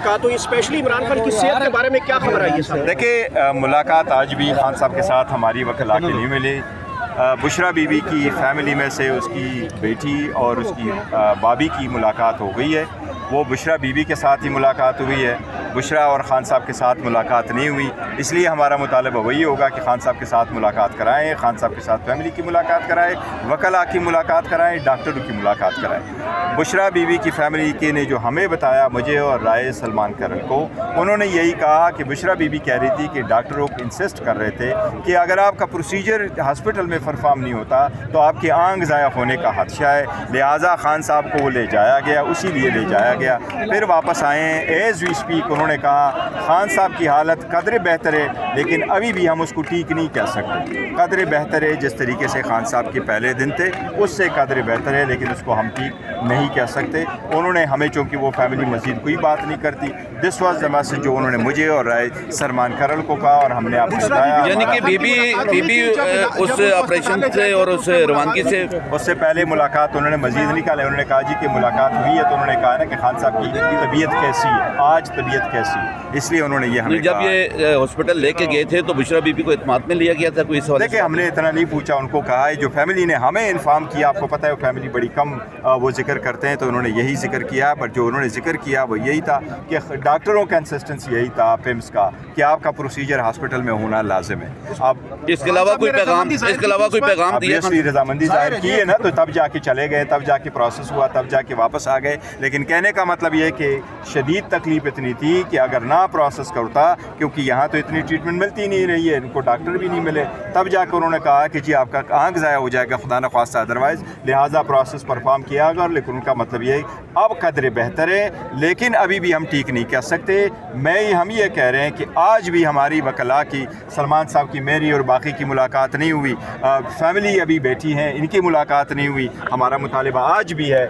मुलाकात हुई, स्पेशली इमरान खान की सेहत के बारे में क्या खबर आई है साहब? देखिए, मुलाकात आज भी खान साहब के साथ हमारी वकला के नहीं मिली। बुशरा बीबी की फ़ैमिली में से उसकी बेटी और उसकी भाभी की मुलाकात हो गई है। वो बुशरा बीबी के साथ ही मुलाकात हुई है, बुशरा और ख़ान साहब के साथ मुलाकात नहीं हुई। इसलिए हमारा मुतालबा वही होगा कि ख़ान साहब के साथ मुलाकात कराएं, ख़ान साहब के साथ फैमिली की मुलाकात कराएं, वकला की मुलाकात कराएं, डॉक्टरों की मुलाकात कराएं। बुशरा बीवी की फ़ैमिली के ने जो हमें बताया, मुझे और राय सलमान करन को, उन्होंने यही कहा कि बुशरा बीवी कह रही थी कि डॉक्टरों को इंसिस्ट कर रहे थे कि अगर आपका प्रोसीजर हॉस्पिटल में परफॉर्म नहीं होता तो आपकी आंख ज़ाया होने का खदशा है, लिहाजा ख़ान साहब को वो ले जाया गया, उसी लिए ले जाया गया। फिर वापस आए, एज़ वी स्पीक उन्होंने कहा ख़ान साहब की हालत कदरे बेहतर है, लेकिन अभी भी हम उसको ठीक नहीं कह सकते। कदरे बेहतर है, जिस तरीके से ख़ान साहब के पहले दिन थे उससे कदरे बेहतर है, लेकिन उसको हम ठीक नहीं कह सकते। उन्होंने हमें, चूँकि वो फैमिली मज़ीद कोई बात नहीं करती, दिस वाज द मैसेज जो उन्होंने मुझे और राय सलमान करन को कहा और हमने आपको बताया। यानी कि बीबी उस ऑपरेशन से और उस रवानगी से उससे पहले मुलाकात उन्होंने मजीद निकाले। उन्होंने कहा जी कि मुलाकात हुई है, तो उन्होंने कहा ना कि खान साहब की तबीयत कैसी है, आज तबीयत कैसी है, इसलिए उन्होंने ये हमें जब ये हॉस्पिटल लेके गए थे तो बुशरा बीबी को इत्माद में लिया गया था कोई सवाल? देखिए, हमने इतना नहीं पूछा, उनको कहा है, जो फैमिली ने हमें इन्फॉर्म किया, आपको पता है वो फैमिली बड़ी कम वो जिक्र करते हैं, तो उन्होंने यही जिक्र किया। पर जो उन्होंने जिक्र किया वो यही था कि डॉक्टरों का इंसिस्टेंस यही था पिम्स का कि आपका प्रोसीजर हॉस्पिटल में होना लाजिम है। अब इसके अलावा कोई पैगाम दिया? रजामंदी जाहिर की है ना, तो तब जाके चले गए, तब जाके प्रोसेस हुआ, तब जाके वापस आ गए। लेकिन कहने का मतलब ये कि शदीद तकलीफ इतनी थी कि अगर ना प्रोसेस करता, क्योंकि यहाँ तो इतनी ट्रीटमेंट मिलती नहीं रही है, इनको डॉक्टर भी नहीं मिले, तब जाकर उन्होंने कहा कि जी आपका आँख ज़ाया हो जाएगा खुदा न ख्वास्ता अदरवाइज़, लिहाजा प्रोसेस परफॉर्म किया अगर। लेकिन उनका मतलब ये अब कदरे बेहतर है, लेकिन अभी भी हम ठीक नहीं कह सकते। हम ये कह रहे हैं कि आज भी हमारी वकला की, सलमान साहब की, मेरी और बाकी की मुलाकात नहीं हुई, फैमिली अभी बैठी हैं, इनकी मुलाकात नहीं हुई। हमारा मुतालिबा आज भी है